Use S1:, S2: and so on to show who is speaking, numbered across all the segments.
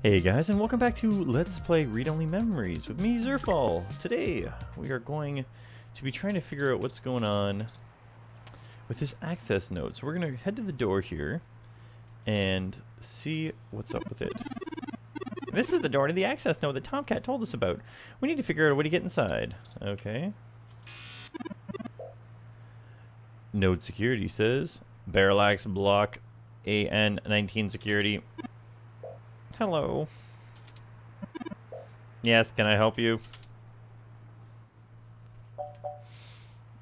S1: Hey guys, and welcome back to Let's Play Read Only Memories with me, Zerfall. Today, we are going to be trying to figure out what's going on with this access node. So we're going to head to the door here and see what's up with it. This is the door to the access node that TOMCAT told us about. We need to figure out a way to get inside. Okay. Node security says, Parallax block AN19 security. Hello. Yes, can I help you?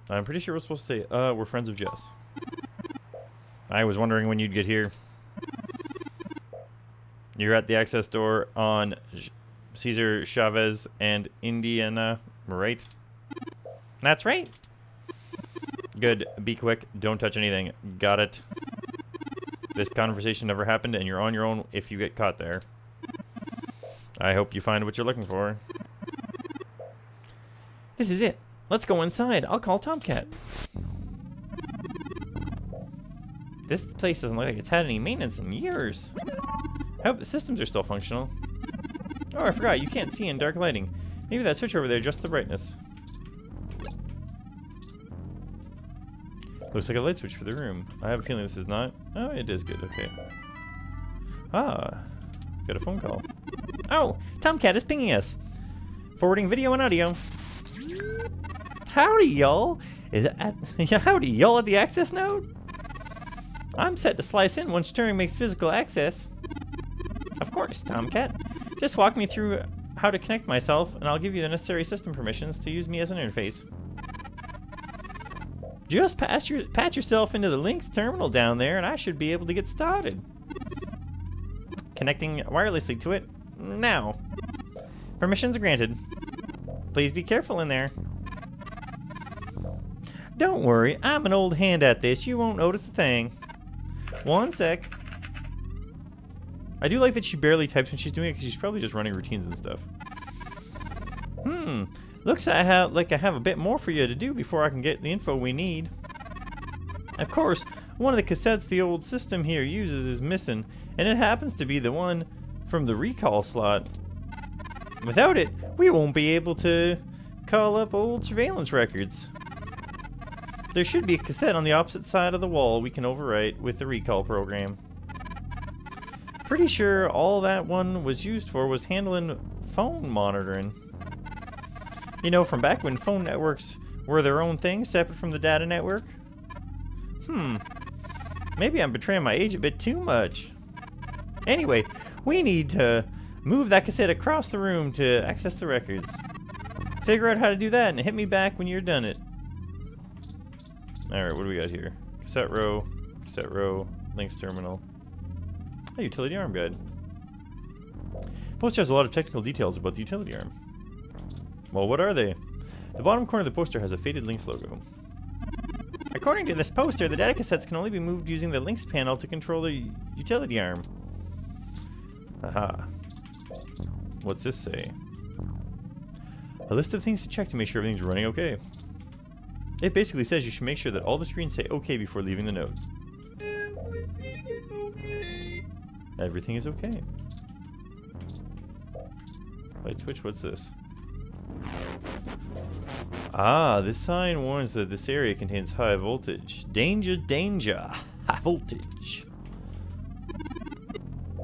S1: I'm pretty sure we're supposed to say, we're friends of Jess. I was wondering when you'd get here. You're at the access door on Cesar Chavez and Indiana, right? That's right. Good. Be quick. Don't touch anything. Got it. This conversation never happened, and you're on your own if you get caught there. I hope you find what you're looking for. This is it. Let's go inside. I'll call TOMCAT. This place doesn't look like it's had any maintenance in years. I hope the systems are still functional. Oh, I forgot. You can't see in dark lighting. Maybe that switch over there adjusts the brightness. Looks like a light switch for the room. I have a feeling this is not. Oh, it is good. Okay. Ah, got a phone call. Oh, TOMCAT is pinging us. Forwarding video and audio. Howdy, y'all. Howdy, y'all at the access node? I'm set to slice in once Turing makes physical access. Of course, TOMCAT. Just walk me through how to connect myself, and I'll give you the necessary system permissions to use me as an interface. Just patch yourself into the Link's terminal down there, and I should be able to get started. Connecting wirelessly to it now. Permissions granted. Please be careful in there. Don't worry, I'm an old hand at this. You won't notice a thing. One sec. I do like that she barely types when she's doing it, because she's probably just running routines and stuff. Looks like I have a bit more for you to do before I can get the info we need. Of course, one of the cassettes the old system here uses is missing, and it happens to be the one from the recall slot. Without it, we won't be able to call up old surveillance records. There should be a cassette on the opposite side of the wall we can overwrite with the recall program. Pretty sure all that one was used for was handling phone monitoring. You know, from back when phone networks were their own thing, separate from the data network? Maybe I'm betraying my age a bit too much. Anyway, we need to move that cassette across the room to access the records. Figure out how to do that and hit me back when you're done it. Alright, what do we got here? Cassette row, Link's terminal. Oh, utility arm guide. Poster has a lot of technical details about the utility arm. Well, what are they? The bottom corner of the poster has a faded Link's logo. According to this poster, the data cassettes can only be moved using the Link's panel to control the utility arm. Aha. What's this say? A list of things to check to make sure everything's running okay. It basically says you should make sure that all the screens say OK before leaving the node.
S2: Everything is okay.
S1: Everything is okay. Light switch, what's this? Ah, this sign warns that this area contains high voltage. Danger, danger. High voltage.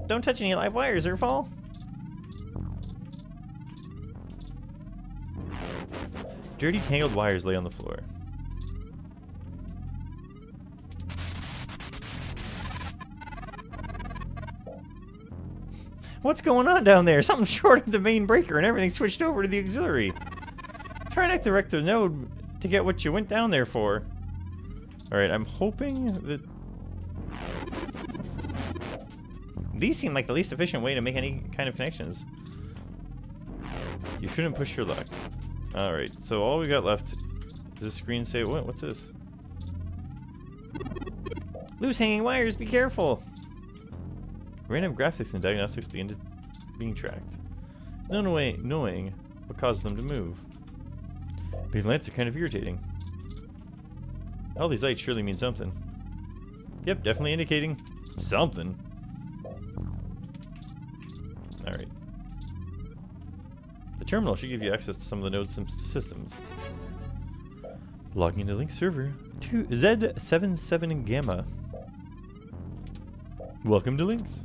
S1: Don't touch any live wires, Zerfall. Dirty, tangled wires lay on the floor. What's going on down there? Something shorted the main breaker and everything switched over to the auxiliary. Try not to wreck the node to get what you went down there for. Alright, I'm hoping that... These seem like the least efficient way to make any kind of connections. You shouldn't push your luck. Alright, so all we got left... Does this screen say... What's this? Loose hanging wires, be careful! Random graphics and diagnostics being tracked. No way knowing what caused them to move. These lights are kind of irritating. All these lights surely mean something. Yep, definitely indicating something. The terminal should give you access to some of the node's systems. Logging into link server to Z77 Gamma. Welcome to Links.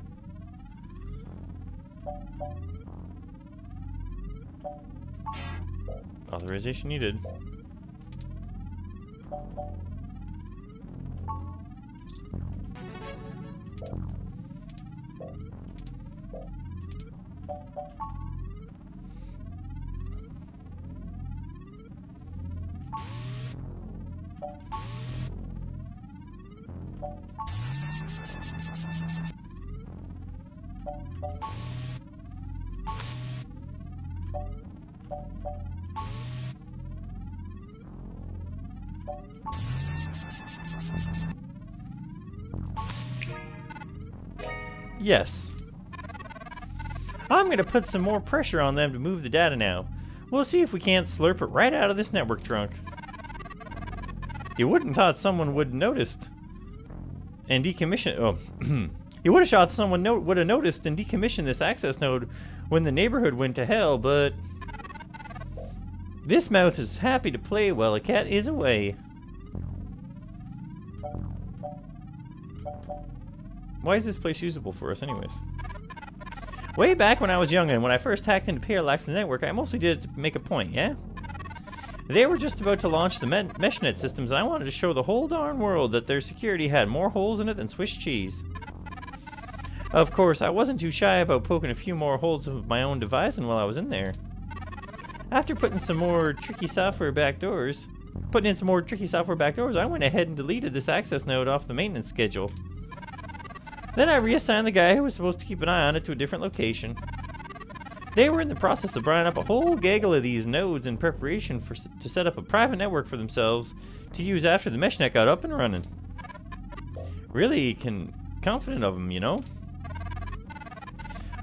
S1: Authorization needed. Yes. I'm going to put some more pressure on them to move the data now. We'll see if we can't slurp it right out of this network trunk. You wouldn't thought someone would noticed and decommission. Oh, you would have thought someone would have noticed and decommissioned this access node when the neighborhood went to hell, but this mouth is happy to play while a cat is away. Why is this place usable for us anyways? Way back when I was young and when I first hacked into Parallax's network, I mostly did it to make a point, yeah? They were just about to launch the meshnet systems and I wanted to show the whole darn world that their security had more holes in it than Swiss cheese. Of course, I wasn't too shy about poking a few more holes of my own devising while I was in there. After putting in some more tricky software backdoors, I went ahead and deleted this access node off the maintenance schedule. Then I reassigned the guy who was supposed to keep an eye on it to a different location. They were in the process of buying up a whole gaggle of these nodes in preparation to set up a private network for themselves to use after the meshnet got up and running. Really confident of them, you know?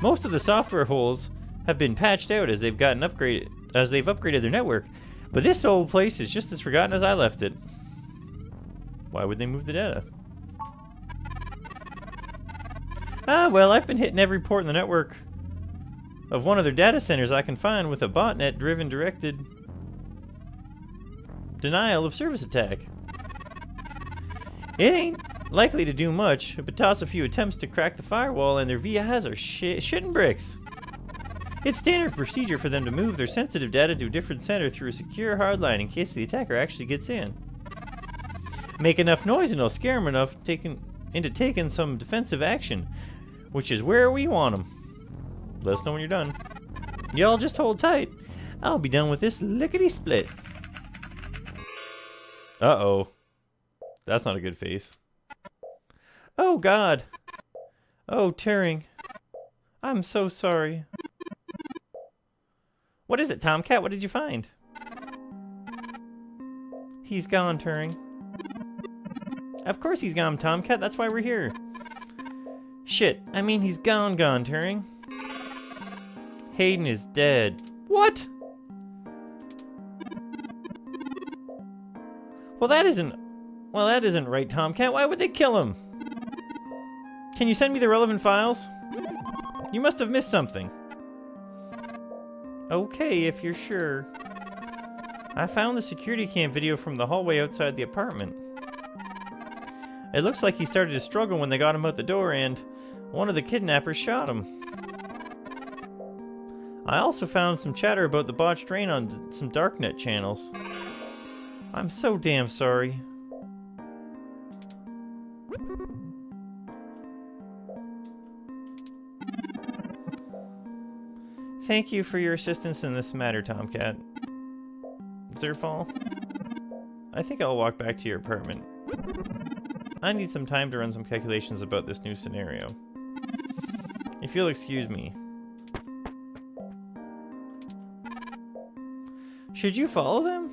S1: Most of the software holes have been patched out as they've upgraded their network, but this old place is just as forgotten as I left it. Why would they move the data? Ah, well, I've been hitting every port in the network of one of their data centers I can find with a botnet-driven directed denial of service attack. It ain't likely to do much, but toss a few attempts to crack the firewall and their VIs are shitting bricks. It's standard procedure for them to move their sensitive data to a different center through a secure hardline in case the attacker actually gets in. Make enough noise and it'll scare them enough into taking some defensive action, which is where we want them. Let us know when you're done. Y'all just hold tight. I'll be done with this lickety-split. Uh-oh. That's not a good face. Oh, God. Oh, Turing. I'm so sorry. What is it, Tomcat? What did you find? He's gone, Turing. Of course he's gone, Tomcat. That's why we're here. Shit. I mean, he's gone, Turing. Hayden is dead. What? Well, that isn't right, Tomcat. Why would they kill him? Can you send me the relevant files? You must have missed something. Okay, if you're sure. I found the security cam video from the hallway outside the apartment. It looks like he started to struggle when they got him out the door and one of the kidnappers shot him. I also found some chatter about the botched drain on some darknet channels. I'm so damn sorry. Thank you for your assistance in this matter, Tomcat. Zerfall, I think I'll walk back to your apartment. I need some time to run some calculations about this new scenario. If you'll excuse me. Should you follow them?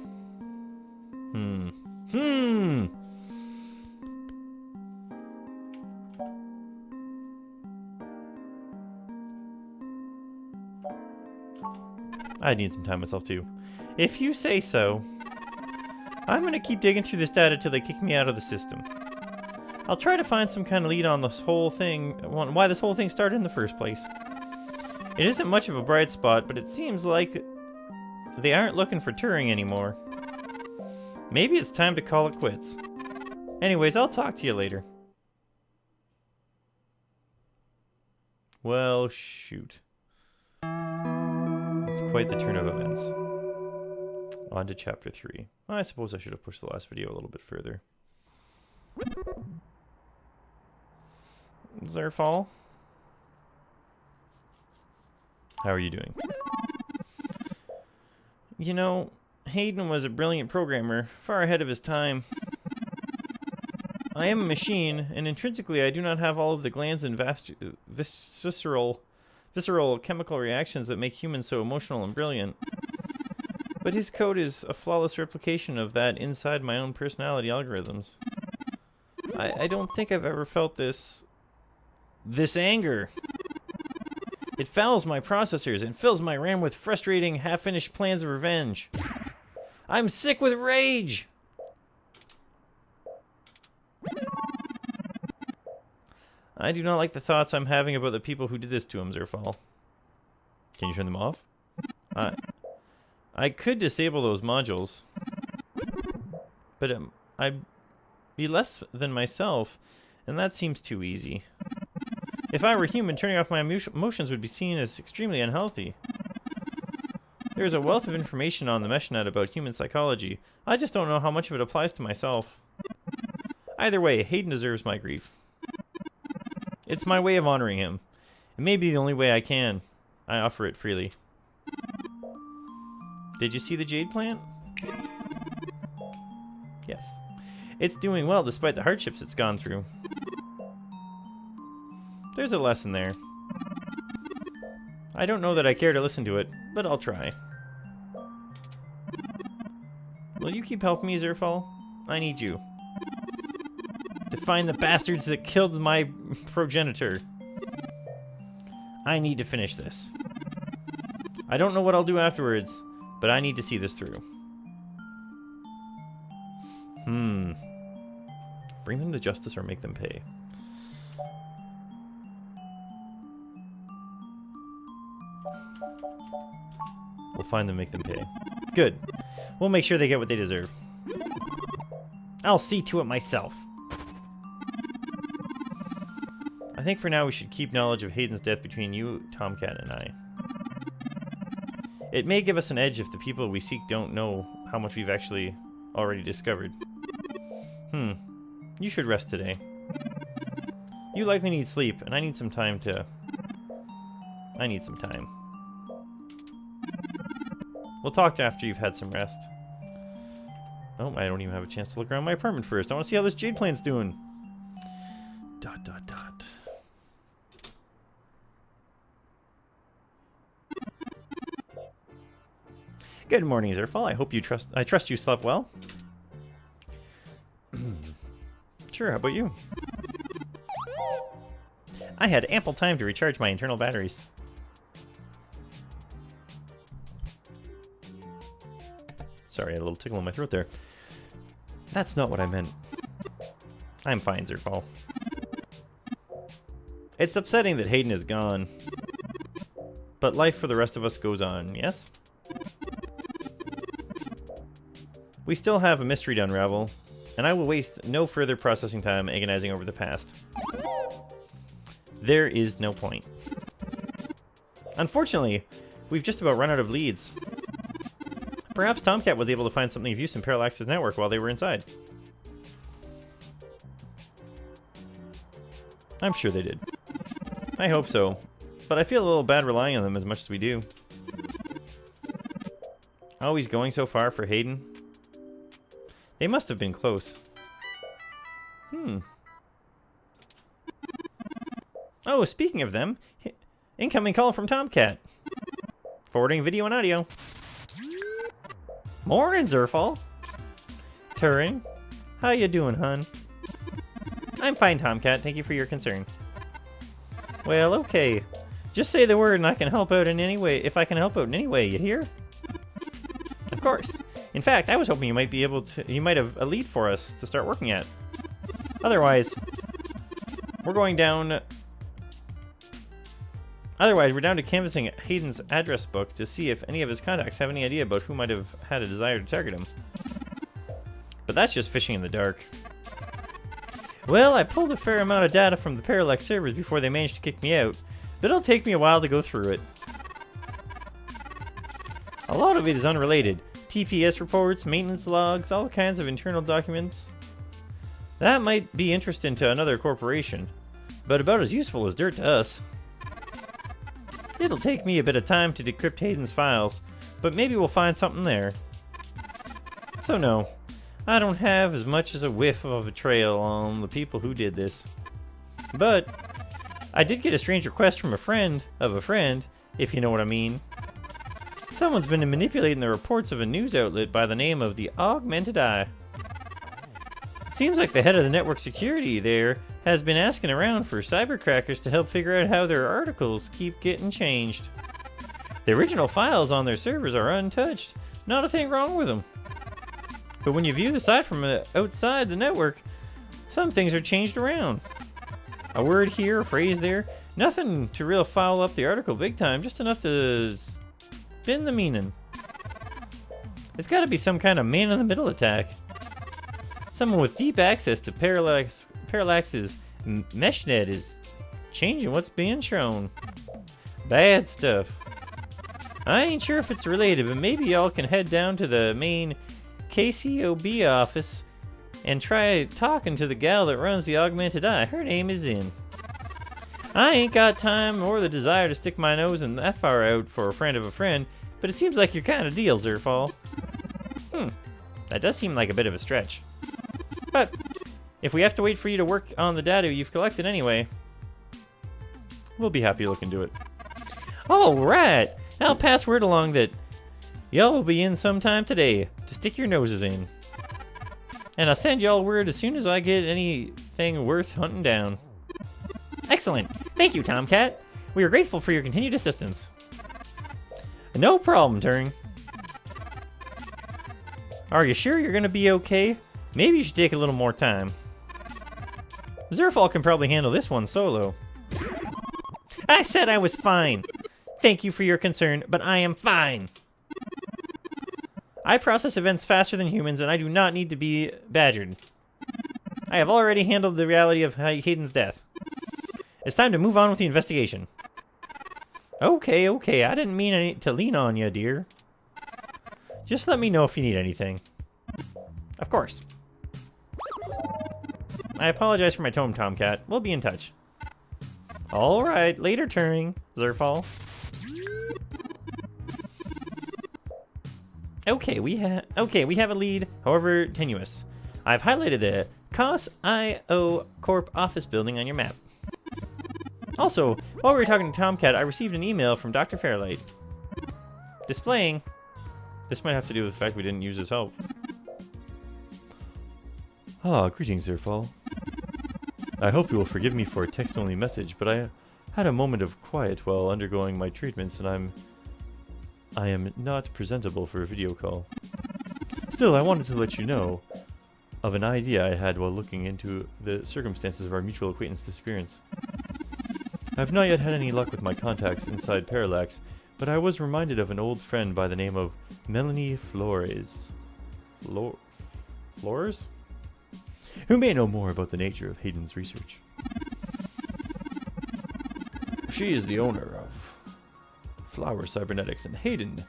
S1: I need some time myself too. If you say so. I'm gonna keep digging through this data till they kick me out of the system. I'll try to find some kind of lead on this whole thing, why this whole thing started in the first place. It isn't much of a bright spot, but it seems like they aren't looking for Turing anymore. Maybe it's time to call it quits. Anyways, I'll talk to you later. Well, shoot. It's quite the turn of events. On to chapter 3. I suppose I should have pushed the last video a little bit further. Zerfall? How are you doing? You know, Hayden was a brilliant programmer, far ahead of his time. I am a machine, and intrinsically I do not have all of the glands and visceral chemical reactions that make humans so emotional and brilliant. But his code is a flawless replication of that inside my own personality algorithms. I don't think I've ever felt this anger. It fouls my processors and fills my RAM with frustrating, half-finished plans of revenge. I'm sick with rage! I do not like the thoughts I'm having about the people who did this to him, Zerfall. Can you turn them off? I could disable those modules. But I'd be less than myself, and that seems too easy. If I were human, turning off my emotions would be seen as extremely unhealthy. There's a wealth of information on the meshnet about human psychology. I just don't know how much of it applies to myself. Either way, Hayden deserves my grief. It's my way of honoring him. It may be the only way I can. I offer it freely. Did you see the jade plant? Yes. It's doing well despite the hardships it's gone through. There's a lesson there. I don't know that I care to listen to it, but I'll try. Will you keep helping me, Zerfall? I need you. To find the bastards that killed my progenitor. I need to finish this. I don't know what I'll do afterwards, but I need to see this through. Bring them to justice or make them pay. We'll find them, make them pay. Good. We'll make sure they get what they deserve. I'll see to it myself. I think for now we should keep knowledge of Hayden's death between you, TOMCAT, and I. It may give us an edge if the people we seek don't know how much we've actually already discovered. You should rest today. You likely need sleep, and I need some time to... I need some time. We'll talk after you've had some rest. Oh, I don't even have a chance to look around my apartment first. I want to see how this jade plant's doing. ... Good morning, Zerfall. I hope I trust you slept well. Sure, how about you? I had ample time to recharge my internal batteries. Sorry, I had a little tickle in my throat there. That's not what I meant. I'm fine, Zerfall. It's upsetting that Hayden is gone. But life for the rest of us goes on, yes? We still have a mystery to unravel, and I will waste no further processing time agonizing over the past. There is no point. Unfortunately, we've just about run out of leads. Perhaps TOMCAT was able to find something of use in Parallax's network while they were inside. I'm sure they did. I hope so, but I feel a little bad relying on them as much as we do. Always going so far for Hayden. They must have been close. Oh, speaking of them, incoming call from TOMCAT. Forwarding video and audio. Morning, Zerfall. Turing, how you doing, hun? I'm fine, TOMCAT. Thank you for your concern. Well, okay. Just say the word and I can help out in any way. If I can help out in any way, you hear? Of course. In fact, I was hoping you might be able to. You might have a lead for us to start working at. Otherwise, we're going down Otherwise, we're down to canvassing Hayden's address book to see if any of his contacts have any idea about who might have had a desire to target him. But that's just fishing in the dark. Well, I pulled a fair amount of data from the Parallax servers before they managed to kick me out, but it'll take me a while to go through it. A lot of it is unrelated. TPS reports, maintenance logs, all kinds of internal documents. That might be interesting to another corporation, but about as useful as dirt to us. It'll take me a bit of time to decrypt Hayden's files, but maybe we'll find something there. So no, I don't have as much as a whiff of a trail on the people who did this. But I did get a strange request from a friend of a friend, if you know what I mean. Someone's been manipulating the reports of a news outlet by the name of the Augmented Eye. It seems like the head of the network security there has been asking around for cybercrackers to help figure out how their articles keep getting changed. The original files on their servers are untouched. Not a thing wrong with them. But when you view the site from outside the network, some things are changed around. A word here, a phrase there. Nothing to real foul up the article big time, just enough to spin the meaning. It's gotta be some kind of man-in-the-middle attack. Someone with deep access to Parallax's meshnet is changing what's being shown. Bad stuff. I ain't sure if it's related, but maybe y'all can head down to the main KCOB office and try talking to the gal that runs the Augmented Eye. Her name is In. I ain't got time or the desire to stick my nose in that far out for a friend of a friend, but it seems like your kind of deal, Zerfall. That does seem like a bit of a stretch. But if we have to wait for you to work on the data you've collected anyway, we'll be happy to look into it. Alright! I'll pass word along that y'all will be in sometime today to stick your noses in. And I'll send y'all word as soon as I get anything worth hunting down. Excellent! Thank you, TOMCAT. We are grateful for your continued assistance. No problem, Turing. Are you sure you're gonna be okay? Maybe you should take a little more time. Zerfall can probably handle this one solo. I said I was fine. Thank you for your concern, but I am fine. I process events faster than humans, and I do not need to be badgered. I have already handled the reality of Hayden's death. It's time to move on with the investigation. Okay, I didn't mean to lean on you, dear. Just let me know if you need anything. Of course. I apologize for my tone, TOMCAT. We'll be in touch. Alright, later, Turing. Zerfall. Okay, we have a lead, however tenuous. I've highlighted the COS.io Corp office building on your map. Also, while we were talking to TOMCAT, I received an email from Dr. Fairlight. Displaying. This might have to do with the fact we didn't use his help.
S3: Greetings, Zerfall. I hope you will forgive me for a text-only message, but I had a moment of quiet while undergoing my treatments, and I am not presentable for a video call. Still, I wanted to let you know of an idea I had while looking into the circumstances of our mutual acquaintance disappearance. I have not yet had any luck with my contacts inside Parallax, but I was reminded of an old friend by the name of Melanie Flores. Flores? Who may know more about the nature of Hayden's research. She is the owner of Flower Cybernetics, and Hayden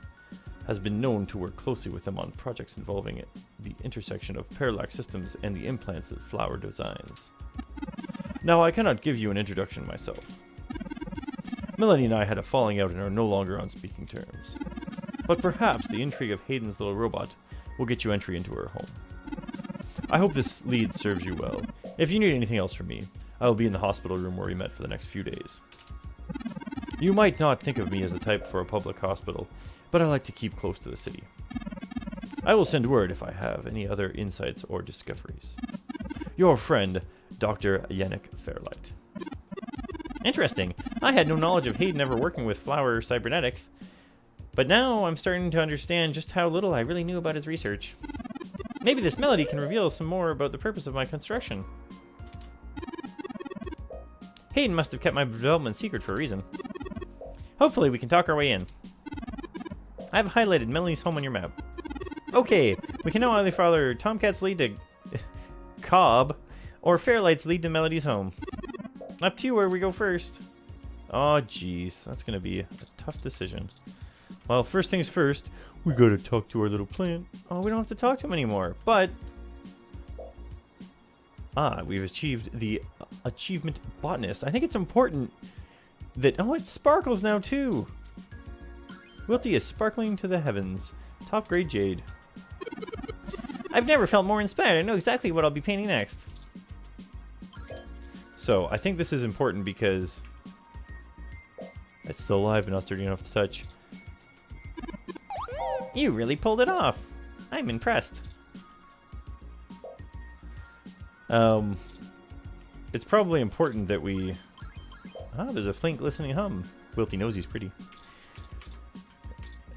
S3: has been known to work closely with them on projects involving the intersection of Parallax systems and the implants that Flower designs. Now, I cannot give you an introduction myself. Melanie and I had a falling out and are no longer on speaking terms. But perhaps the intrigue of Hayden's little robot will get you entry into her home. I hope this lead serves you well. If you need anything else from me, I will be in the hospital room where we met for the next few days. You might not think of me as the type for a public hospital, but I like to keep close to the city. I will send word if I have any other insights or discoveries. Your friend, Dr. Yannick Fairlight.
S1: Interesting. I had no knowledge of Hayden ever working with Flower Cybernetics, but now I'm starting to understand just how little I really knew about his research. Maybe this melody can reveal some more about the purpose of my construction. Hayden must have kept my development secret for a reason. Hopefully we can talk our way in. I've highlighted Melanie's home on your map. Okay, we can now either follow TOMCAT's lead to Cobb, or Fairlight's lead to Melody's home. Up to you where we go first. Oh, jeez. That's going to be a tough decision. Well, first things first, we got to talk to our little plant. Oh, we don't have to talk to him anymore, but... we've achieved the achievement botanist. I think it's important that... Oh, it sparkles now, too. Wilty is sparkling to the heavens. Top grade jade. I've never felt more inspired. I know exactly what I'll be painting next. So, I think this is important because it's still alive and not dirty enough to touch. You really pulled it off. I'm impressed. It's probably important that we... there's a faint glistening hum. Wilty knows he's pretty.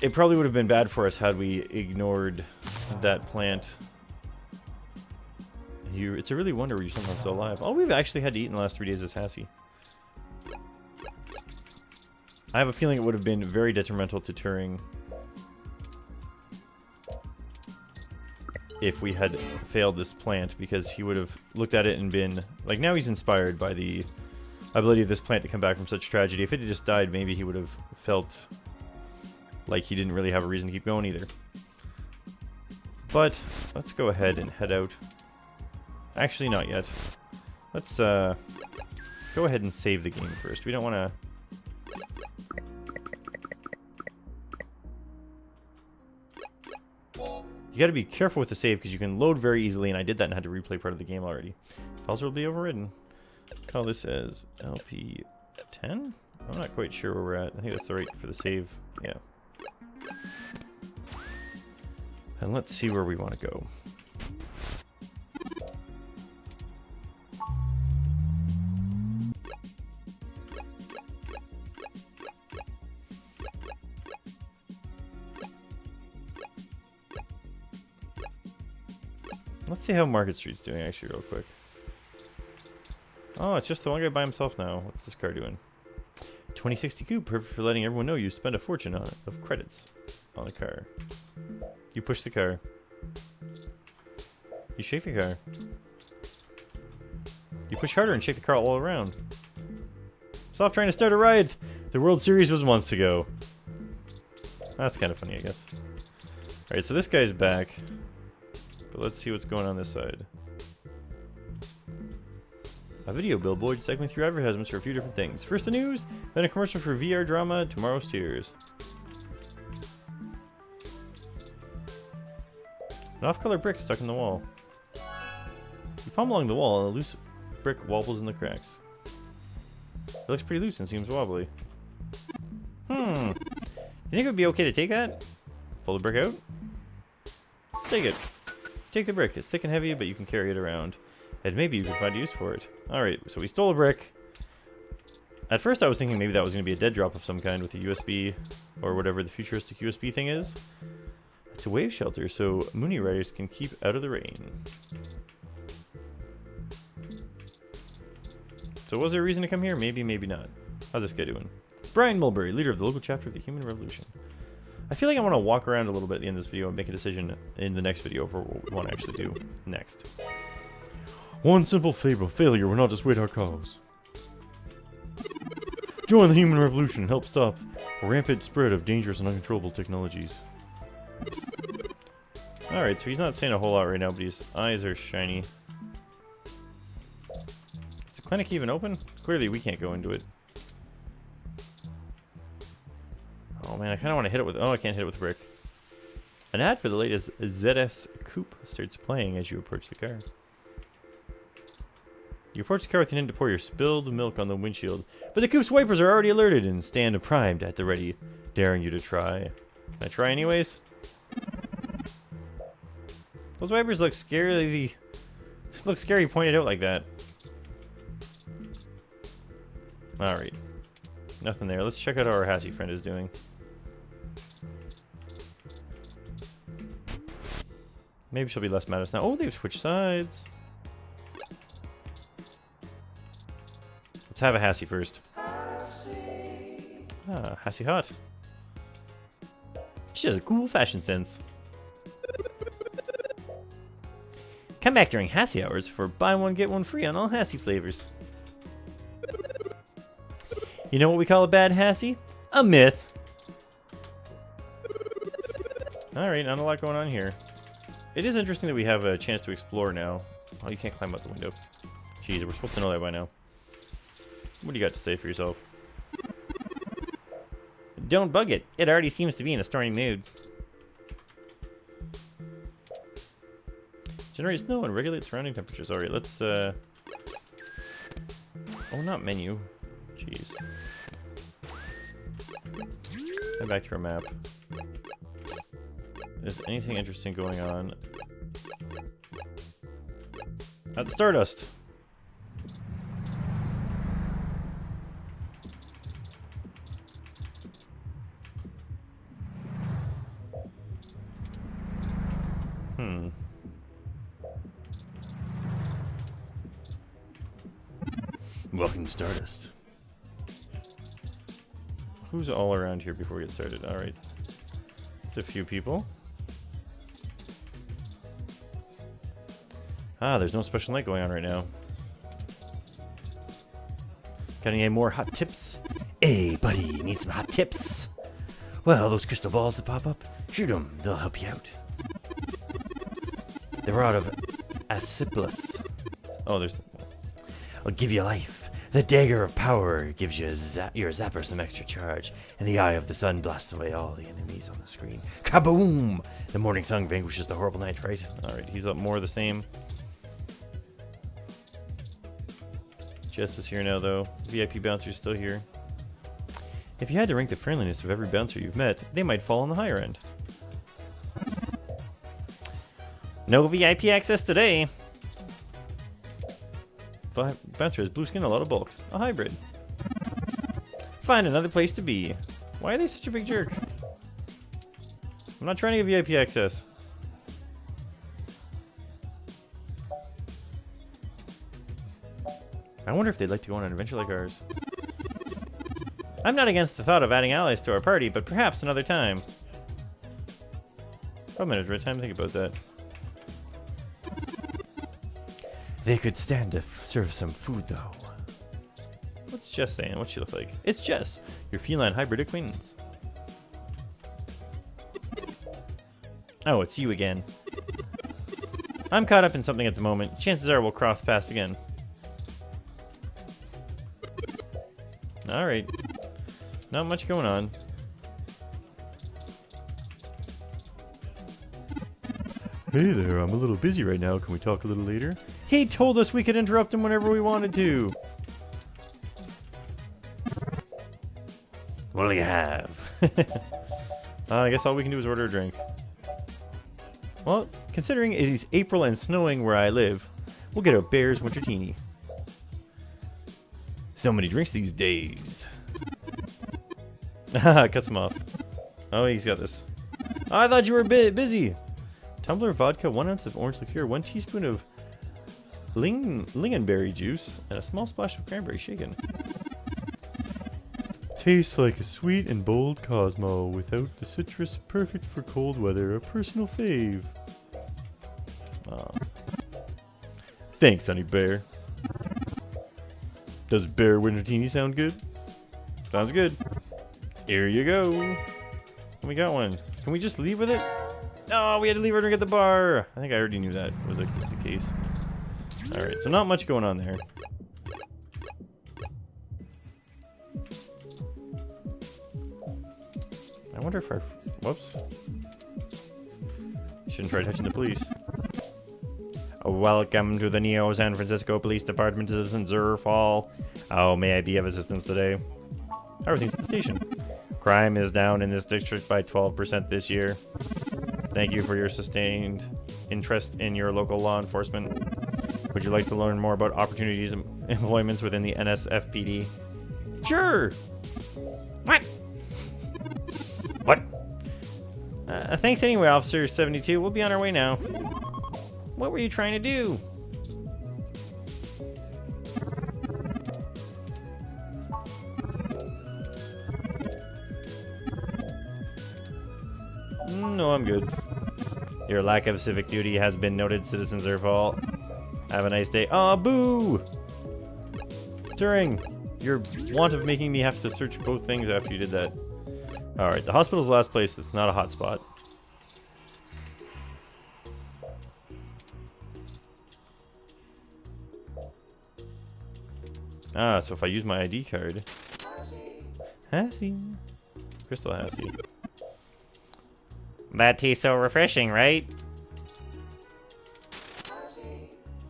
S1: It probably would have been bad for us had we ignored that plant. It's a really wonder you're somehow still alive. All we've actually had to eat in the last 3 days is Hassie. I have a feeling it would have been very detrimental to Turing if we had failed this plant, because he would have looked at it and been... Like, now he's inspired by the ability of this plant to come back from such tragedy. If it had just died, maybe he would have felt like he didn't really have a reason to keep going either. But let's go ahead and head out. Actually, not yet. Let's go ahead and save the game first. We don't want to... You got to be careful with the save because you can load very easily, and I did that and had to replay part of the game already. Files will be overridden. Call this as LP10? I'm not quite sure where we're at. I think that's the right for the save. Yeah. And let's see where we want to go. Let's see how Market Street's doing, actually, real quick. Oh, it's just the one guy by himself now. What's this car doing? 2060 coupe, perfect for letting everyone know you spent a fortune on it, of credits on the car. You push the car. You shake the car. You push harder and shake the car all around. Stop trying to start a riot! The World Series was months ago. That's kind of funny, I guess. Alright, so this guy's back. But let's see what's going on this side. A video billboard segment through advertisements for a few different things. First the news, then a commercial for VR drama, Tomorrow's Tears. An off-color brick stuck in the wall. You palm along the wall and a loose brick wobbles in the cracks. It looks pretty loose and seems wobbly. You think it would be okay to take that? Pull the brick out? Take it. Take the brick. It's thick and heavy, but you can carry it around. And maybe you can find a use for it. Alright, so we stole a brick. At first I was thinking maybe that was going to be a dead drop of some kind with a USB, or whatever the futuristic USB thing is. It's a wave shelter, so Mooney Riders can keep out of the rain. So was there a reason to come here? Maybe, maybe not. How's this guy doing? Brian Mulberry, leader of the local chapter of the Human Revolution. I feel like I want to walk around a little bit at the end of this video and make a decision in the next video for what we want to actually do next. One simple failure will not dissuade our cause. Join the Human Revolution and help stop a rampant spread of dangerous and uncontrollable technologies. Alright, so he's not saying a whole lot right now, but his eyes are shiny. Is the clinic even open? Clearly we can't go into it. Oh man, I kind of want to hit it with... Oh, I can't hit it with a brick. An ad for the latest ZS Coupe starts playing as you approach the car. You approach the car with an intent to pour your spilled milk on the windshield, but the Coupe's wipers are already alerted and stand primed at the ready, daring you to try. Can I try anyways? Those wipers look scary. Look scary pointed out like that. Alright. Nothing there. Let's check out how our Hassie friend is doing. Maybe she'll be less mad at us now. Oh, they've switched sides. Let's have a Hassie first. Ah, Hassie Hot. She has a cool fashion sense. Come back during Hassie hours for buy one get one free on all Hassie flavors. You know what we call a bad Hassie? A myth. Alright, not a lot going on here. It is interesting that we have a chance to explore now. Oh, you can't climb out the window. Jeez, we're supposed to know that by now. What do you got to say for yourself? Don't bug it. It already seems to be in a stormy mood. Generate snow and regulate surrounding temperatures. Alright, let's, Oh, not menu. Jeez. Head back to our map. Is anything interesting going on? At the Stardust! Welcome to Stardust. Who's all around here before we get started? Alright. Just a few people. Ah, there's no special night going on right now. Got any more hot tips? Hey, buddy, need some hot tips? Well, those crystal balls that pop up, shoot them, they'll help you out. They were out of Asclepius. Oh, there's... I'll give you life. The dagger of power gives you your zapper some extra charge, and the eye of the sun blasts away all the enemies on the screen. Kaboom! The morning sun vanquishes the horrible night, right? Alright, he's up more of the same. Jess is here now, though. VIP bouncer's still here. If you had to rank the friendliness of every bouncer you've met, they might fall on the higher end. No VIP access today. Bouncer has blue skin, a lot of bulk. A hybrid. Find another place to be. Why are they such a big jerk? I'm not trying to get VIP access. I wonder if they'd like to go on an adventure like ours. I'm not against the thought of adding allies to our party, but perhaps another time. 5 minutes, right? Time to think about that. They could stand to serve some food, though. What's Jess saying? What's she look like? It's Jess, your feline hybrid acquaintance. Oh, it's you again. I'm caught up in something at the moment. Chances are we'll cross paths again. Alright. Not much going on. Hey there, I'm a little busy right now. Can we talk a little later? He told us we could interrupt him whenever we wanted to. What do you have? I guess all we can do is order a drink. Well, considering it is April and snowing where I live, we'll get a Bear's Winter Teeny. So many drinks these days. Haha, cuts him off. Oh, he's got this. Oh, I thought you were busy. Tumbler of vodka, 1 ounce of orange liqueur, 1 teaspoon of lingonberry juice, and a small splash of cranberry shaken. Tastes like a sweet and bold Cosmo without the citrus, perfect for cold weather, a personal fave. Oh. Thanks, Honey Bear. Does Bear Wintertini sound good? Sounds good. Here you go. We got one. Can we just leave with it? No, we had to leave our drink at the bar. I think I already knew that was the case. Alright, so not much going on there. I wonder if our... Whoops. Shouldn't try touching the police. Welcome to the Neo San Francisco Police Department, Citizen Zerfall. How may I be of assistance today? How are things at the station? Crime is down in this district by 12% this year. Thank you for your sustained interest in your local law enforcement. Would you like to learn more about opportunities and employments within the NSFPD? Sure! What? What? Thanks anyway, Officer 72. We'll be on our way now. What were you trying to do? No, I'm good. Your lack of civic duty has been noted, Citizen Zerfall. Have a nice day. Aw, boo! Turing, your want of making me have to search both things after you did that. Alright, the hospital's the last place that's not a hot spot. Ah, so if I use my ID card... Hassie. Crystal Hassie. That tastes so refreshing, right?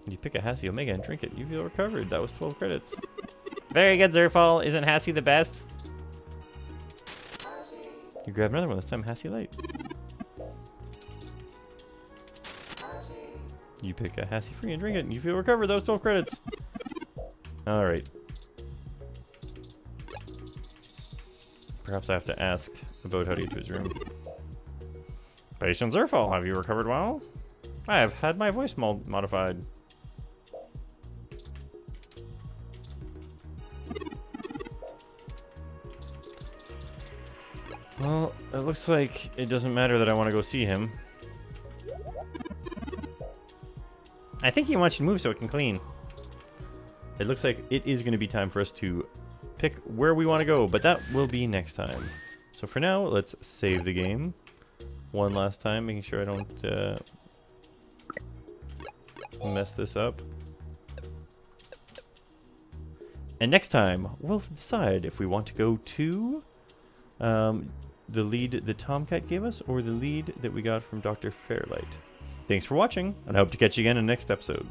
S1: You pick a Hassie Omega and drink it. You feel recovered. That was 12 credits. Very good, Zerfall. Isn't Hassie the best? You grab another one. This time, Hassie Light. You pick a Hassie Free and drink it, and you feel recovered. That was 12 credits. Alright. Perhaps I have to ask about how to get to his room. Patient Zerfall, have you recovered well? I have had my voice modified. Well, it looks like it doesn't matter that I want to go see him. I think he wants you to move so it can clean. It looks like it is going to be time for us to pick where we want to go, but that will be next time. So for now, let's save the game one last time, making sure I don't mess this up. And next time, we'll decide if we want to go to the lead that TOMCAT gave us or the lead that we got from Dr. Fairlight. Thanks for watching, and I hope to catch you again in the next episode.